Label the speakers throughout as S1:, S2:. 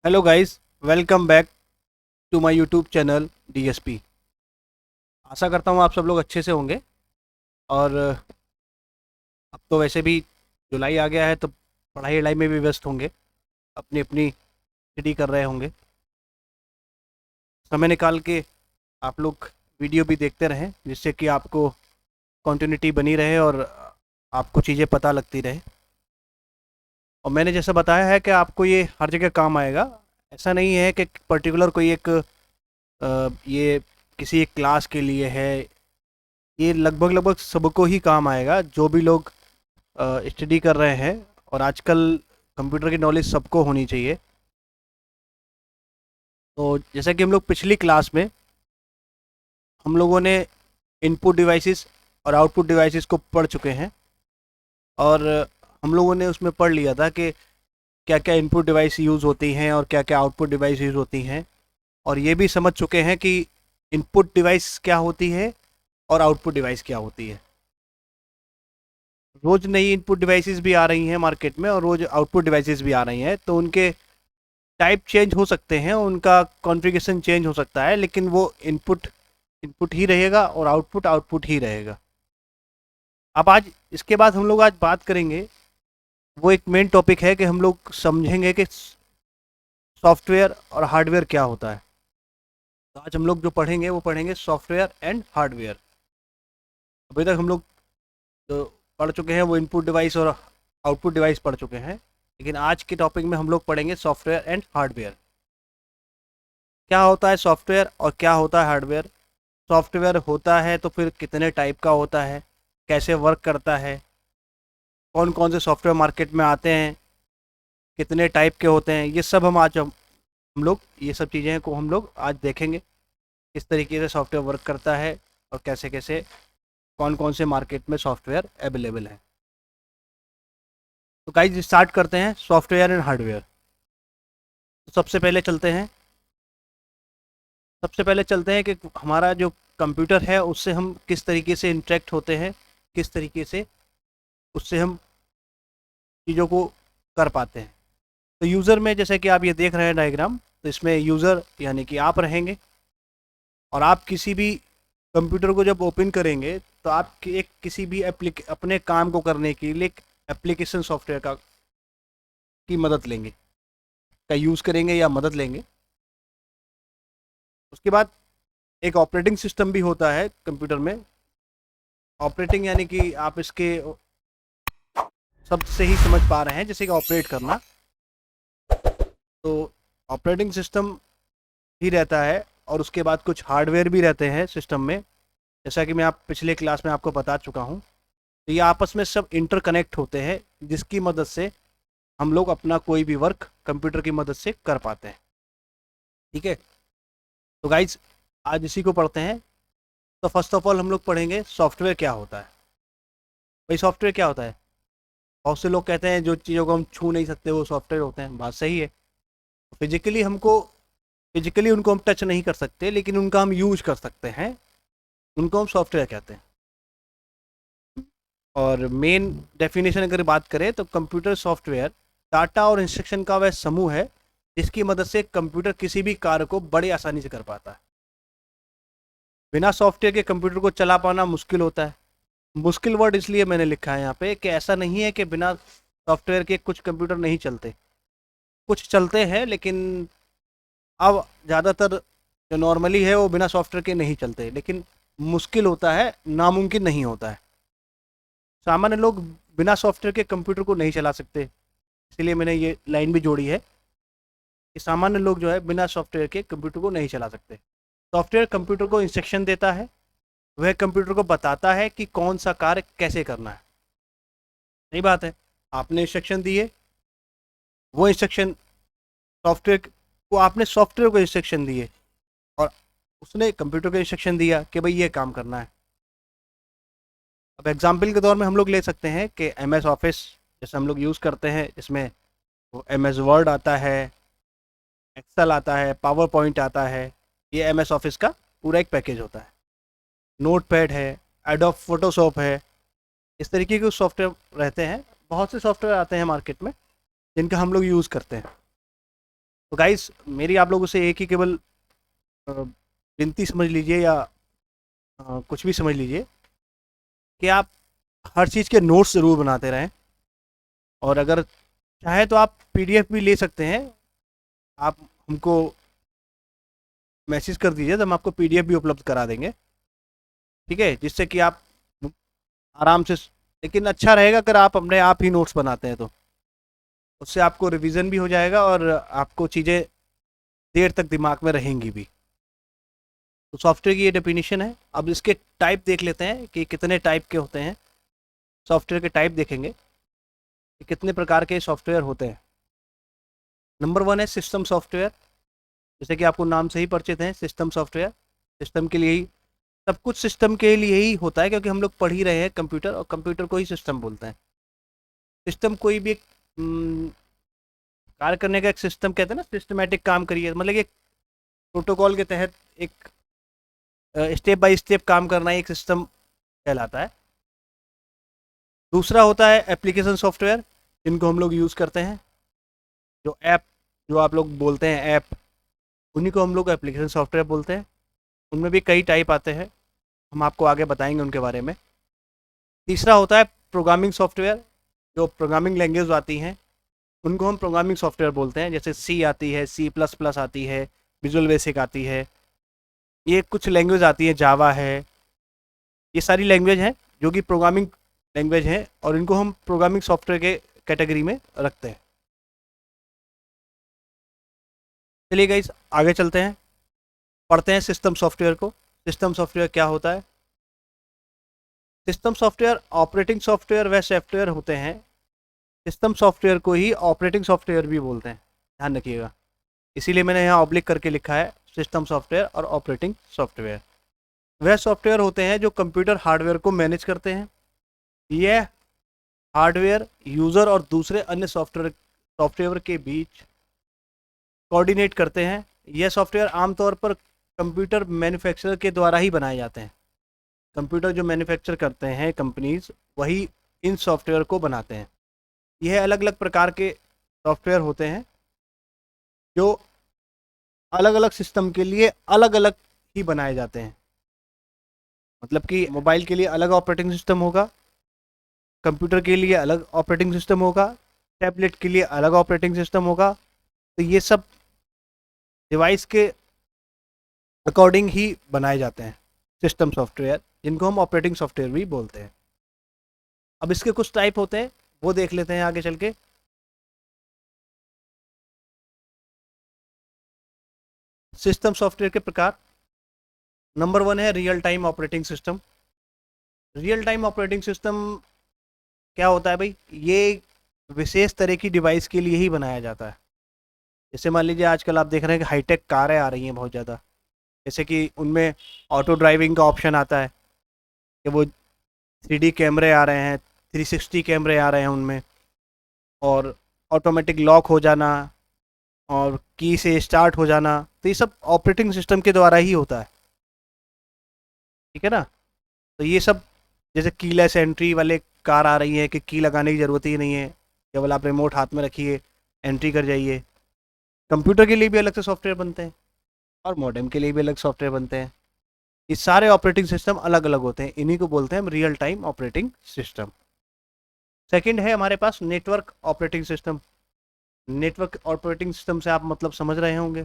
S1: Hello guys, welcome back to my YouTube channel DSP. आशा करता हूँ आप सब लोग अच्छे से होंगे। और अब तो वैसे भी जुलाई आ गया है तो पढ़ाई वढ़ाई में भी व्यस्त होंगे, अपनी अपनी स्टडी कर रहे होंगे। समय निकाल के आप लोग वीडियो भी देखते रहें जिससे कि आपको कंटिन्यूटी बनी रहे और आपको चीज़ें पता लगती रहे। और मैंने जैसा बताया है कि आपको ये हर जगह काम आएगा। ऐसा नहीं है कि पर्टिकुलर कोई एक ये किसी एक क्लास के लिए है। ये लगभग लगभग सबको ही काम आएगा जो भी लोग स्टडी कर रहे हैं। और आजकल कंप्यूटर की नॉलेज सबको होनी चाहिए। तो जैसा कि हम लोग पिछली क्लास में हम लोगों ने इनपुट डिवाइसेस और आउटपुट डिवाइसेस को पढ़ चुके हैं। और हम लोगों ने उसमें पढ़ लिया था कि क्या क्या इनपुट डिवाइस यूज़ होती हैं और क्या क्या आउटपुट डिवाइस यूज़ होती हैं। और ये भी समझ चुके हैं कि इनपुट डिवाइस क्या होती है और आउटपुट डिवाइस क्या होती है। रोज़ नई इनपुट डिवाइसेस भी आ रही हैं मार्केट में और रोज़ आउटपुट डिवाइसेस भी आ रही हैं, तो उनके टाइप चेंज हो सकते हैं, उनका कॉन्फ़िगरेशन चेंज हो सकता है, लेकिन वो इनपुट इनपुट ही रहेगा और आउटपुट आउटपुट ही रहेगा। अब आज इसके बाद हम लोग आज बात करेंगे, वो एक मेन टॉपिक है कि हम लोग समझेंगे कि सॉफ्टवेयर और हार्डवेयर क्या होता है। तो आज हम लोग जो पढ़ेंगे वो पढ़ेंगे सॉफ्टवेयर एंड हार्डवेयर। अभी तक हम लोग जो पढ़ चुके हैं वो इनपुट डिवाइस और आउटपुट डिवाइस पढ़ चुके हैं, लेकिन आज के टॉपिक में हम लोग पढ़ेंगे सॉफ्टवेयर एंड हार्डवेयर। क्या होता है सॉफ्टवेयर और क्या होता है हार्डवेयर। सॉफ्टवेयर होता है तो फिर कितने टाइप का होता है, कैसे वर्क करता है, कौन कौन से सॉफ्टवेयर मार्केट में आते हैं, कितने टाइप के होते हैं, ये सब हम लोग ये सब चीज़ें को हम लोग आज देखेंगे। किस तरीके से सॉफ्टवेयर वर्क करता है और कैसे कैसे कौन कौन से मार्केट में सॉफ्टवेयर अवेलेबल है। तो गाइस स्टार्ट करते हैं सॉफ्टवेयर एंड हार्डवेयर। तो सबसे पहले चलते हैं कि हमारा जो कंप्यूटर है उससे हम किस तरीके से इंटरेक्ट होते हैं, किस तरीके से उससे हम चीज़ों को कर पाते हैं। तो यूज़र में जैसे कि आप ये देख रहे हैं डायग्राम, तो इसमें यूज़र यानी कि आप रहेंगे। और आप किसी भी कंप्यूटर को जब ओपन करेंगे तो आप एक किसी भी अपने काम को करने के लिए एक एप्लीकेशन सॉफ्टवेयर का की मदद लेंगे, का यूज़ करेंगे या मदद लेंगे। उसके बाद एक ऑपरेटिंग सिस्टम भी होता है कंप्यूटर में। ऑपरेटिंग यानी कि आप इसके शब्द से ही समझ पा रहे हैं, जैसे कि ऑपरेट करना। तो ऑपरेटिंग सिस्टम ही रहता है और उसके बाद कुछ हार्डवेयर भी रहते हैं सिस्टम में, जैसा कि मैं आप पिछले क्लास में आपको बता चुका हूँ। तो ये आपस में सब इंटरकनेक्ट होते हैं जिसकी मदद से हम लोग अपना कोई भी वर्क कंप्यूटर की मदद से कर पाते हैं। ठीक है, तो गाइज आज इसी को पढ़ते हैं। तो फर्स्ट ऑफ ऑल हम लोग पढ़ेंगे सॉफ्टवेयर क्या होता है। भाई सॉफ्टवेयर क्या होता है। बहुत से लोग कहते हैं जो चीज़ों को हम छू नहीं सकते वो सॉफ्टवेयर होते हैं। बात सही है। फिजिकली उनको हम टच नहीं कर सकते, लेकिन उनका हम यूज कर सकते हैं, उनको हम सॉफ्टवेयर कहते हैं। और मेन डेफिनेशन अगर बात करें तो कंप्यूटर सॉफ्टवेयर डाटा और इंस्ट्रक्शन का वह समूह है जिसकी मदद से कंप्यूटर किसी भी कार्य को बड़ी आसानी से कर पाता है। बिना सॉफ्टवेयर के कंप्यूटर को चला पाना मुश्किल होता है। मुश्किल वर्ड इसलिए मैंने लिखा है यहाँ पे कि ऐसा नहीं है कि बिना सॉफ्टवेयर के कुछ कंप्यूटर नहीं चलते। कुछ चलते हैं, लेकिन अब ज़्यादातर जो नॉर्मली है वो बिना सॉफ्टवेयर के नहीं चलते, लेकिन मुश्किल होता है, नामुमकिन नहीं होता है। सामान्य लोग बिना सॉफ्टवेयर के कंप्यूटर को नहीं चला सकते, इसलिए मैंने ये लाइन भी जोड़ी है कि सामान्य लोग जो है बिना सॉफ्टवेयर के कंप्यूटर को नहीं चला सकते। सॉफ्टवेयर कंप्यूटर को इंस्ट्रक्शन देता है, वह कंप्यूटर को बताता है कि कौन सा कार्य कैसे करना है। सही बात है। आपने इंस्ट्रक्शन दिए, वो इंस्ट्रक्शन सॉफ्टवेयर को आपने सॉफ्टवेयर को इंस्ट्रक्शन दिए और उसने कंप्यूटर को इंस्ट्रक्शन दिया कि भाई ये काम करना है। अब एग्जाम्पल के तौर में हम लोग ले सकते हैं कि एम एस ऑफिस जैसे हम लोग यूज़ करते हैं, इसमें एम एस वर्ड आता है, एक्सेल आता है, पावर पॉइंट आता है। ये एम एस ऑफिस का पूरा एक पैकेज होता है। नोट पैड है, एडोब फोटोशॉप है, इस तरीके के सॉफ्टवेयर रहते हैं। बहुत से सॉफ्टवेयर आते हैं मार्केट में जिनका हम लोग यूज़ करते हैं। तो गाइस मेरी आप लोगों से एक ही केवल विनती समझ लीजिए या कुछ भी समझ लीजिए कि आप हर चीज़ के नोट्स ज़रूर बनाते रहें, और अगर चाहे तो आप पीडीएफ भी ले सकते हैं। आप हमको मैसेज कर दीजिए तो हम आपको पीडीएफ भी उपलब्ध करा देंगे, ठीक है, जिससे कि आप आराम से, लेकिन अच्छा रहेगा अगर आप अपने आप ही नोट्स बनाते हैं तो उससे आपको रिवीजन भी हो जाएगा और आपको चीज़ें देर तक दिमाग में रहेंगी भी। तो सॉफ्टवेयर की ये डेफिनेशन है। अब इसके टाइप देख लेते हैं कि कितने टाइप के होते हैं। सॉफ्टवेयर के टाइप देखेंगे कि कितने प्रकार के सॉफ्टवेयर होते हैं। नंबर वन है सिस्टम सॉफ्टवेयर। जैसे कि आपको नाम से ही परिचित है, सिस्टम सॉफ्टवेयर सिस्टम के लिए ही, सब कुछ सिस्टम के लिए ही होता है, क्योंकि हम लोग पढ़ ही रहे हैं कंप्यूटर, और कंप्यूटर को ही सिस्टम बोलते हैं। सिस्टम कोई भी एक कार्य करने का एक सिस्टम कहते हैं ना, सिस्टमेटिक काम करिए, मतलब एक प्रोटोकॉल के तहत एक स्टेप बाय स्टेप काम करना ही एक सिस्टम कहलाता है। दूसरा होता है एप्लीकेशन सॉफ्टवेयर, जिनको हम लोग यूज़ करते हैं, जो ऐप, जो आप लोग बोलते हैं ऐप, उन्हीं को हम लोग एप्लीकेशन सॉफ्टवेयर बोलते हैं। उनमें भी कई टाइप आते हैं, हम आपको आगे बताएंगे उनके बारे में। तीसरा होता है प्रोग्रामिंग सॉफ्टवेयर, जो प्रोग्रामिंग लैंग्वेज आती हैं उनको हम प्रोग्रामिंग सॉफ्टवेयर बोलते हैं। जैसे सी आती है, सी प्लस प्लस आती है, विजुअल बेसिक आती है, ये कुछ लैंग्वेज आती है, जावा है, ये सारी लैंग्वेज हैं जो कि प्रोग्रामिंग लैंग्वेज हैं, और इनको हम प्रोग्रामिंग सॉफ्टवेयर के कैटेगरी में रखते हैं। चलिए गाइस आगे चलते हैं, पढ़ते हैं सिस्टम सॉफ्टवेयर को। सिस्टम सॉफ्टवेयर क्या होता है? सिस्टम सॉफ्टवेयर ऑपरेटिंग सॉफ्टवेयर वह सॉफ्टवेयर होते हैं, सिस्टम सॉफ्टवेयर को ही ऑपरेटिंग सॉफ्टवेयर भी बोलते हैं, ध्यान रखिएगा। इसीलिए मैंने यहाँ ऑब्लिक करके लिखा है सिस्टम सॉफ्टवेयर और ऑपरेटिंग सॉफ्टवेयर। वह सॉफ्टवेयर होते हैं जो कंप्यूटर हार्डवेयर को मैनेज करते हैं। यह हार्डवेयर यूज़र और दूसरे अन्य सॉफ्टवेयर सॉफ्टवेयर के बीच कोऑर्डिनेट करते हैं। यह सॉफ्टवेयर आमतौर पर कंप्यूटर मैन्युफैक्चरर के द्वारा ही बनाए जाते हैं। कंप्यूटर जो मैन्युफैक्चर करते हैं कंपनीज, वही इन सॉफ्टवेयर को बनाते हैं। यह अलग अलग प्रकार के सॉफ्टवेयर होते हैं जो अलग अलग सिस्टम के लिए अलग अलग ही बनाए जाते हैं। मतलब कि मोबाइल के लिए अलग ऑपरेटिंग सिस्टम होगा, कंप्यूटर के लिए अलग ऑपरेटिंग सिस्टम होगा, टैबलेट के लिए अलग ऑपरेटिंग सिस्टम होगा। तो ये सब डिवाइस के अकॉर्डिंग ही बनाए जाते हैं सिस्टम सॉफ्टवेयर, जिनको हम ऑपरेटिंग सॉफ्टवेयर भी बोलते हैं। अब इसके कुछ टाइप होते हैं, वो देख लेते हैं आगे चल के। सिस्टम सॉफ्टवेयर के प्रकार, नंबर वन है real time operating system. Real time operating system क्या होता है भाई? ये विशेष तरह की डिवाइस के लिए ही बनाया जाता है। जैसे मान लीजिए आजकल आप देख रहे हैं कि हाईटेक कारें आ रही हैं बहुत ज़्यादा, जैसे कि उनमें ऑटो ड्राइविंग का ऑप्शन आता है, कि वो 3D कैमरे आ रहे हैं, 360 कैमरे आ रहे हैं उनमें, और ऑटोमेटिक लॉक हो जाना, और की से स्टार्ट हो जाना, तो ये सब ऑपरेटिंग सिस्टम के द्वारा ही होता है, ठीक है ना। तो ये सब, जैसे कीलेस एंट्री वाले कार आ रही है कि की लगाने की ज़रूरत ही नहीं है, केवल आप रिमोट हाथ में रखिए, एंट्री कर जाइए। कंप्यूटर के लिए भी अलग से सॉफ्टवेयर बनते हैं, और मॉडेम के लिए भी अलग सॉफ्टवेयर बनते हैं। ये सारे ऑपरेटिंग सिस्टम अलग अलग होते हैं, इन्हीं को बोलते हैं हम real time operating system. Second है हमारे पास network operating system. Network operating system से आप मतलब समझ रहे होंगे,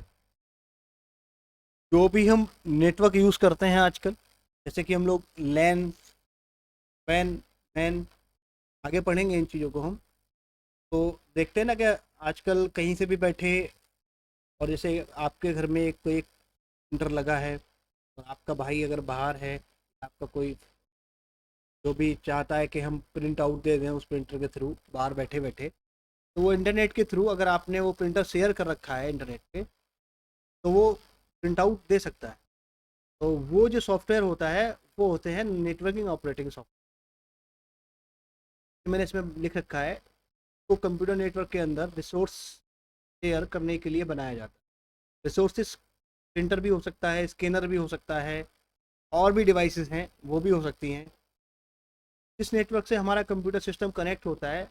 S1: जो भी हम नेटवर्क यूज़ करते हैं आजकल, जैसे कि हम लोग लैन, वैन, मैन, आगे पढ़ेंगे इन चीज़ों को हम। तो देखते हैं ना कि आजकल कहीं से भी बैठे, और जैसे आपके घर में एक कोई एक प्रिंटर लगा है, और आपका भाई अगर बाहर है, आपका कोई जो भी चाहता है कि हम प्रिंट आउट दे दें उस प्रिंटर के थ्रू बाहर बैठे बैठे, तो वो इंटरनेट के थ्रू, अगर आपने वो प्रिंटर शेयर कर रखा है इंटरनेट पे, तो वो प्रिंट आउट दे सकता है। तो वो जो सॉफ्टवेयर होता है, वो होते हैं नेटवर्किंग ऑपरेटिंग सॉफ्टवेयर। मैंने इसमें लिख रखा है, वो कंप्यूटर नेटवर्क के अंदर रिसोर्स शेयर करने के लिए बनाया जाता है। रिसोर्सेज प्रिंटर भी हो सकता है, स्कैनर भी हो सकता है, और भी डिवाइसेस हैं वो भी हो सकती हैं। इस नेटवर्क से हमारा कंप्यूटर सिस्टम कनेक्ट होता है,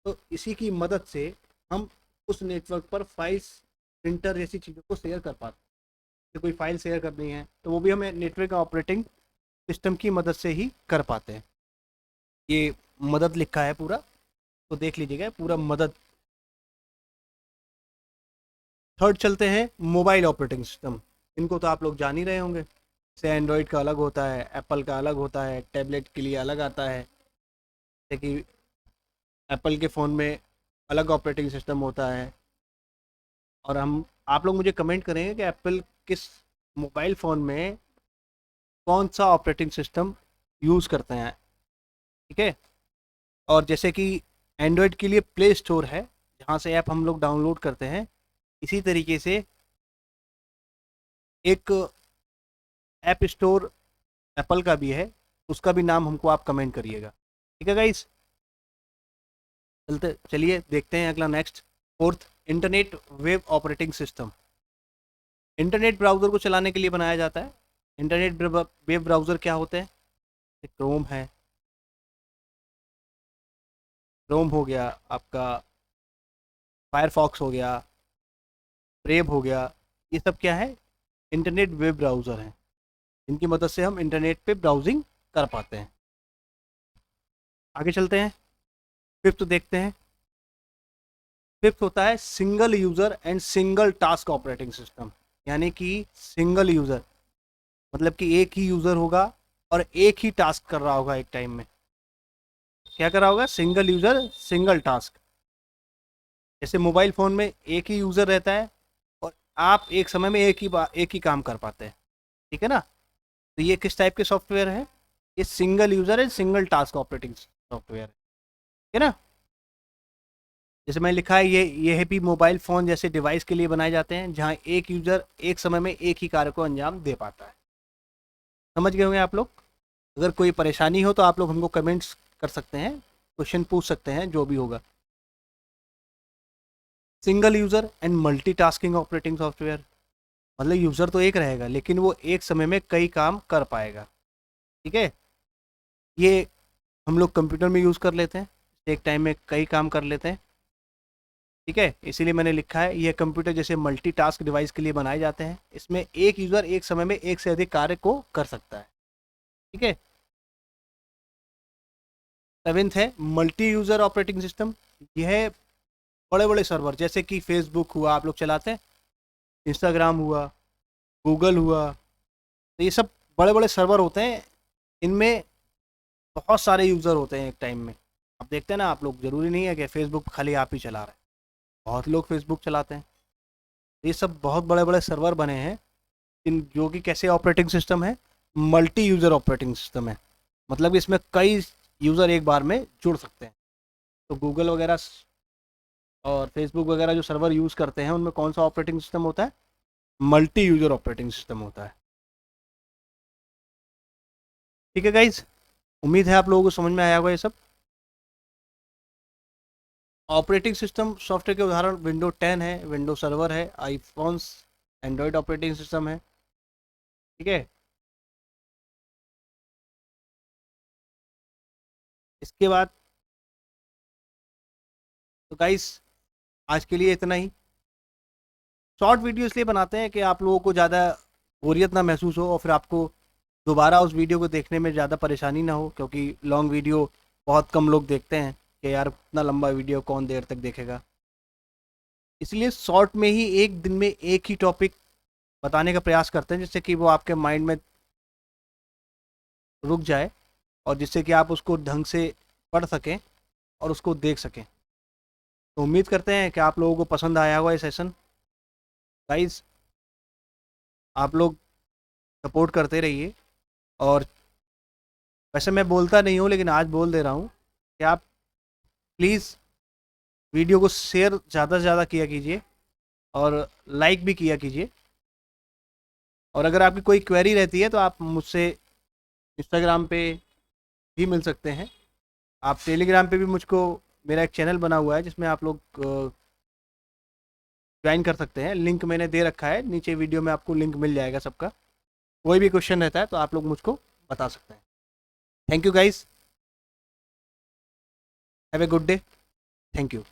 S1: तो इसी की मदद से हम उस नेटवर्क पर फाइल्स प्रिंटर जैसी चीज़ों को शेयर कर पाते हैं। तो कोई फाइल शेयर करनी है तो वो भी हमें नेटवर्क ऑपरेटिंग सिस्टम की मदद से ही कर पाते हैं। ये मदद लिखा है पूरा, तो देख लीजिएगा पूरा मदद। थर्ड चलते हैं मोबाइल ऑपरेटिंग सिस्टम। इनको तो आप लोग जान ही रहे होंगे, जैसे एंड्रॉयड का अलग होता है, एप्पल का अलग होता है, टैबलेट के लिए अलग आता है। जैसे कि एप्पल के फ़ोन में अलग ऑपरेटिंग सिस्टम होता है। और हम आप लोग मुझे कमेंट करेंगे कि एप्पल किस मोबाइल फ़ोन में कौन सा ऑपरेटिंग सिस्टम यूज़ करते हैं, ठीक है। और जैसे कि एंड्रॉयड के लिए प्ले स्टोर है जहाँ से ऐप हम लोग डाउनलोड करते हैं, इसी तरीके से एक ऐप स्टोर एप्पल का भी है, उसका भी नाम हमको आप कमेंट करिएगा, ठीक है गाइस। चलिए देखते हैं अगला next. Fourth, internet web operating system. Internet browser को चलाने के लिए बनाया जाता है। इंटरनेट वेब ब्राउज़र क्या होते हैं? क्रोम है, क्रोम हो गया आपका, फायरफॉक्स हो गया, ब्रेव हो गया। ये सब क्या है? इंटरनेट वेब ब्राउज़र हैं, इनकी मदद से हम इंटरनेट पे ब्राउजिंग कर पाते हैं। आगे चलते हैं, फिफ्थ देखते हैं। फिफ्थ होता है single user and single task operating system. यानी कि सिंगल यूज़र मतलब कि एक ही यूज़र होगा और एक ही टास्क कर रहा होगा एक टाइम में। क्या कर रहा होगा? Single user single task. जैसे मोबाइल फ़ोन में एक ही यूज़र रहता है और आप एक समय में एक ही काम कर पाते हैं, ठीक है ना। तो ये किस टाइप के सॉफ्टवेयर है? ये सिंगल यूज़र है, सिंगल टास्क ऑपरेटिंग सॉफ्टवेयर है, ठीक है ना। जैसे मैंने लिखा है, ये भी मोबाइल फ़ोन जैसे डिवाइस के लिए बनाए जाते हैं जहाँ एक यूज़र एक समय में एक ही कार्य को अंजाम दे पाता है। समझ गए होंगे आप लोग। अगर कोई परेशानी हो तो आप लोग हमको कमेंट्स कर सकते हैं, क्वेश्चन पूछ सकते हैं, जो भी होगा। Single user and multitasking operating software, मतलब यूज़र तो एक रहेगा लेकिन वो एक समय में कई काम कर पाएगा, ठीक है। ये हम लोग कंप्यूटर में यूज़ कर लेते हैं, एक टाइम में कई काम कर लेते हैं, ठीक है। इसीलिए मैंने लिखा है ये कंप्यूटर जैसे मल्टीटास्क डिवाइस के लिए बनाए जाते हैं। इसमें एक यूज़र एक समय में एक से अधिक कार्य को कर सकता है, ठीक है। सेवेंथ है मल्टी यूज़र ऑपरेटिंग सिस्टम। यह बड़े बड़े सर्वर जैसे कि फेसबुक हुआ, आप लोग चलाते हैं, इंस्टाग्राम हुआ, गूगल हुआ, तो ये सब बड़े बड़े सर्वर होते हैं। इनमें बहुत सारे यूज़र होते हैं एक टाइम में। आप देखते हैं ना, आप लोग, ज़रूरी नहीं है कि फेसबुक खाली आप ही चला रहे हैं, बहुत लोग फेसबुक चलाते हैं। ये सब बहुत बड़े बड़े सर्वर बने हैं इन जो कि कैसे ऑपरेटिंग सिस्टम है? मल्टी यूज़र ऑपरेटिंग सिस्टम है, मतलब इसमें कई यूज़र एक बार में जुड़ सकते हैं। तो गूगल वगैरह और फेसबुक वगैरह जो सर्वर यूज़ करते हैं उनमें कौन सा ऑपरेटिंग सिस्टम होता है? मल्टी यूज़र ऑपरेटिंग सिस्टम होता है, ठीक है गाइज। उम्मीद है आप लोगों को समझ में आया होगा ये सब। ऑपरेटिंग सिस्टम सॉफ्टवेयर के उदाहरण विंडो 10 है, विंडो सर्वर है, आईफोन्स, एंड्रॉयड ऑपरेटिंग सिस्टम है, ठीक है। इसके बाद तो गाइस आज के लिए इतना ही। शॉर्ट वीडियो इसलिए बनाते हैं कि आप लोगों को ज़्यादा बोरियत ना महसूस हो और फिर आपको दोबारा उस वीडियो को देखने में ज़्यादा परेशानी ना हो, क्योंकि लॉन्ग वीडियो बहुत कम लोग देखते हैं कि यार इतना लंबा वीडियो कौन देर तक देखेगा। इसलिए शॉर्ट में ही एक दिन में एक ही टॉपिक बताने का प्रयास करते हैं जिससे कि वो आपके माइंड में रुक जाए और जिससे कि आप उसको ढंग से पढ़ सकें और उसको देख सकें। तो उम्मीद करते हैं कि आप लोगों को पसंद आया होगा ये सेशन। गाइस आप लोग सपोर्ट करते रहिए। और वैसे मैं बोलता नहीं हूँ लेकिन आज बोल दे रहा हूँ कि आप प्लीज़ वीडियो को शेयर ज़्यादा से ज़्यादा किया कीजिए और लाइक भी किया कीजिए। और अगर आपकी कोई क्वेरी रहती है तो आप मुझसे इंस्टाग्राम पे भी मिल सकते हैं। आप टेलीग्राम पे भी मुझको, मेरा एक चैनल बना हुआ है जिसमें आप लोग ज्वाइन कर सकते हैं, लिंक मैंने दे रखा है नीचे वीडियो में, आपको लिंक मिल जाएगा सबका। कोई भी क्वेश्चन रहता है तो आप लोग मुझको बता सकते हैं। Thank you guys, have a good day, thank you.